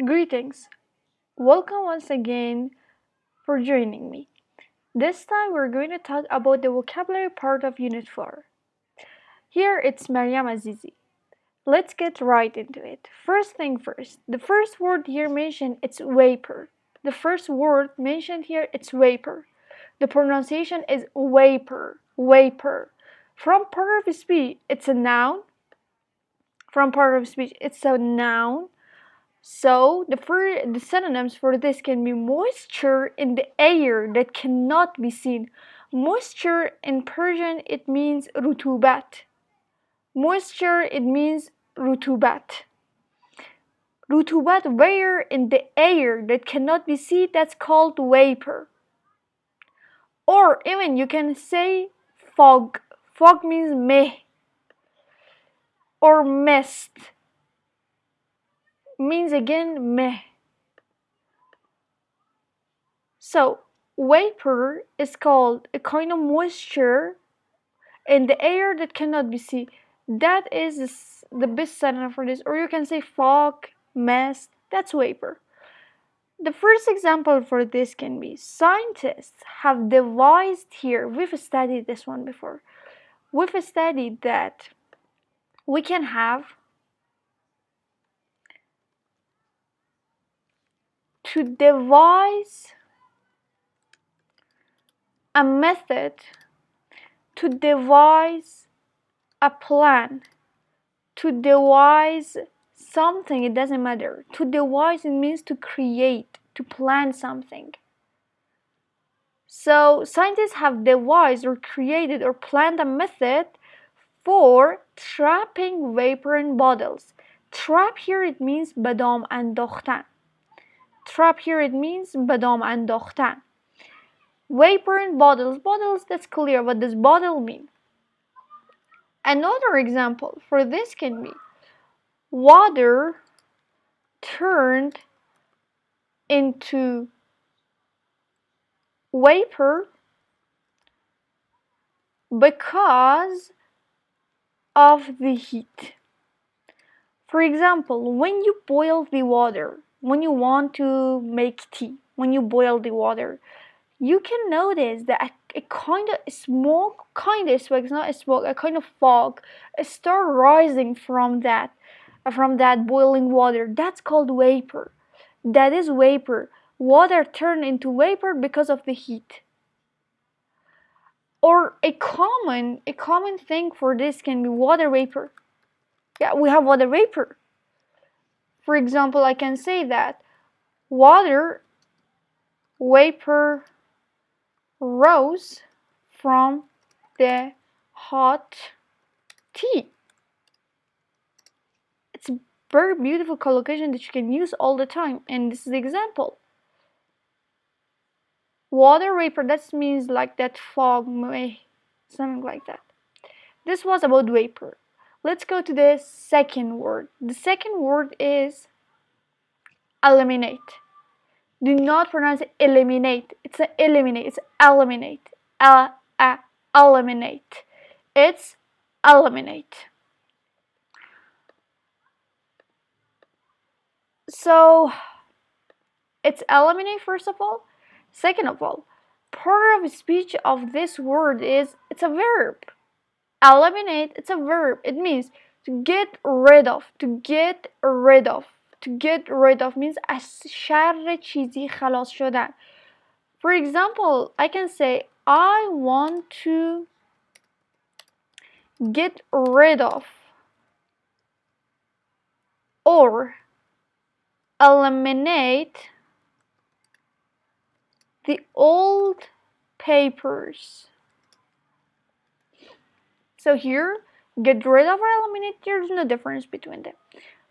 Greetings. Welcome once again for joining me. This time we're going to talk about the vocabulary part of Unit 4. Here it's Mariam Azizi. Let's get right into it. First thing first, the first word here mentioned it's vapor. The first word mentioned here it's vapor. The pronunciation is vapor, vapor. From part of speech, it's a noun. From part of speech, it's a noun. So the synonyms for this can be moisture in the air that cannot be seen. Moisture in Persian it means rutubat. Moisture it means rutubat. Rutubat where in the air that cannot be seen, that's called vapor. Or even you can say fog. Fog means meh or mist means again meh. So, vapor is called a kind of moisture in the air that cannot be seen. That is the best synonym for this. Or you can say fog, mist, that's vapor. The first example for this can be scientists have devised here, we've studied this one before. We've studied that we can have to devise a method, to devise a plan, to devise something, it doesn't matter. To devise it means to create, to plan something. So scientists have devised or created or planned a method for trapping vapor in bottles. Trap here it means بدام انداختن. Trap here it means بدام انداختن. Vapor in bottles. Bottles, that's clear. What does bottle mean? Another example for this can be water turned into vapor because of the heat. For example, when you boil the water, when you want to make tea, when you boil the water, you can notice that a kind of smoke, it's not a smoke, a kind of fog, start rising from that boiling water. That's called vapor. That is vapor. Water turned into vapor because of the heat. Or a common thing for this can be water vapor. Yeah, we have water vapor. For example, I can say that water vapor rose from the hot tea. It's a very beautiful collocation that you can use all the time, and this is the example. Water vapor, that means like that fog, something like that. This was about vapor. Let's go to the second word. The second word is eliminate. Do not pronounce it eliminate. It's a eliminate. It's eliminate. Eliminate. It's eliminate. So it's eliminate first of all. Second of all, part of speech of this word is it's a verb. Eliminate, it's a verb. It means to get rid of. To get rid of. To get rid of means از شر چیزی خلاص شدن. For example, I can say I want to get rid of or eliminate the old papers. So here, get rid of or eliminate, there's no difference between them.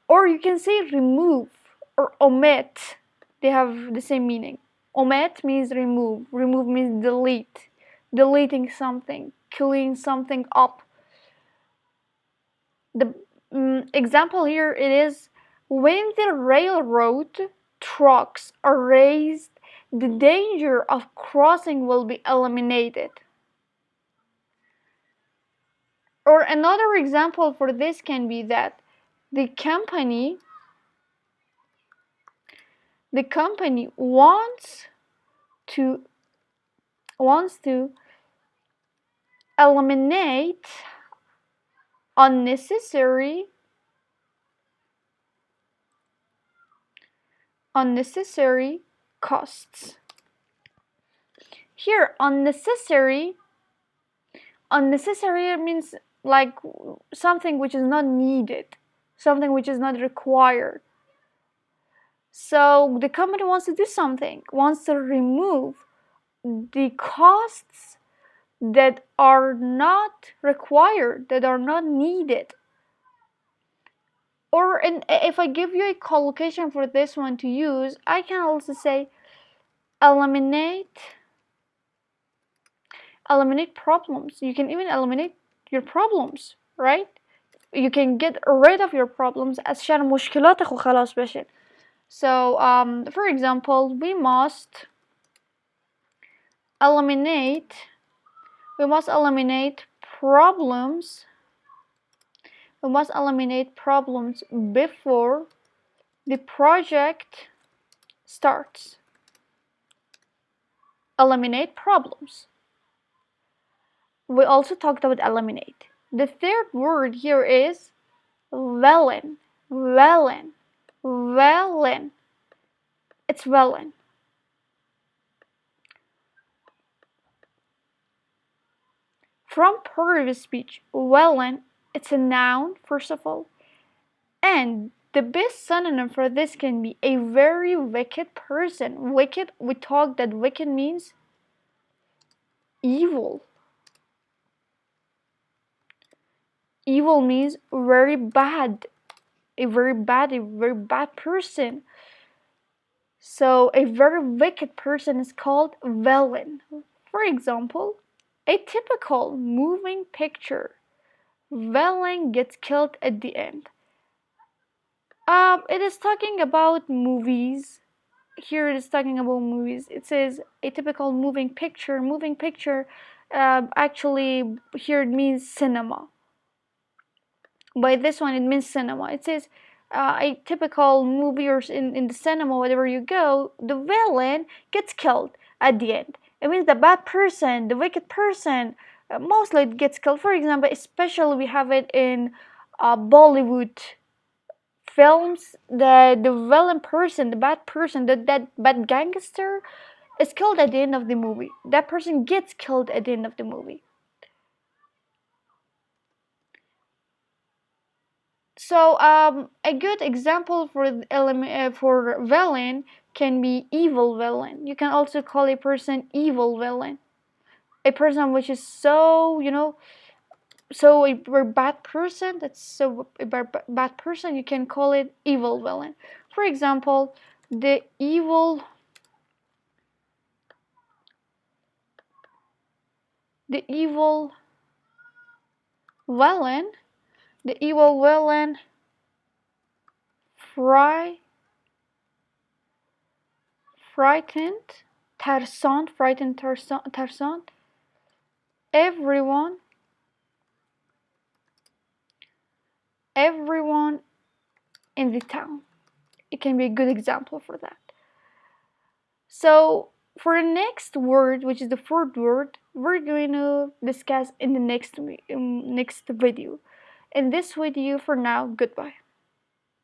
Or you can say remove or omit. They have the same meaning. Omit means remove. Remove means delete. Deleting something, cleaning something up. The example here it is when the railroad tracks are raised, the danger of crossing will be eliminated. Or another example for this can be that the company The company wants to eliminate unnecessary costs. Here, unnecessary means like something which is not needed, something which is not required. So the company wants to do something, wants to remove the costs that are not required, that are not needed. Or if I give you a collocation for this one to use, I can also say eliminate problems. You can even eliminate your problems, right? You can get rid of your problems عشان مشكلاتك وخلاص بشن. So for example, we must eliminate problems before the project starts. Eliminate problems. We also talked about eliminate. The third word here is velen. It's velen. From previous speech, velen, it's a noun, first of all, and the best synonym for this can be a very wicked person. Wicked, we talked that wicked means evil. Evil means very bad, a very bad person. So a very wicked person is called villain. For example, a typical moving picture. Villain gets killed at the end. It is talking about movies. Here it is talking about movies. It says a typical moving picture. Moving picture, actually here it means cinema. By this one it means cinema. It says a typical movie or in the cinema, wherever you go, the villain gets killed at the end. It means the bad person, the wicked person, mostly it gets killed. For example, especially we have it in Bollywood films. The villain person, the bad person, that bad gangster is killed at the end of the movie. That person gets killed at the end of the movie. So a good example for villain can be evil villain. You can also call a person evil villain. A person which is so, so a bad person, that's so a bad person, you can call it evil villain. For example, the evil villain frightened Tarsan everyone in the town. It can be a good example for that. So for the next word, which is the fourth word, we're going to discuss in the next video. In this video, for now, goodbye.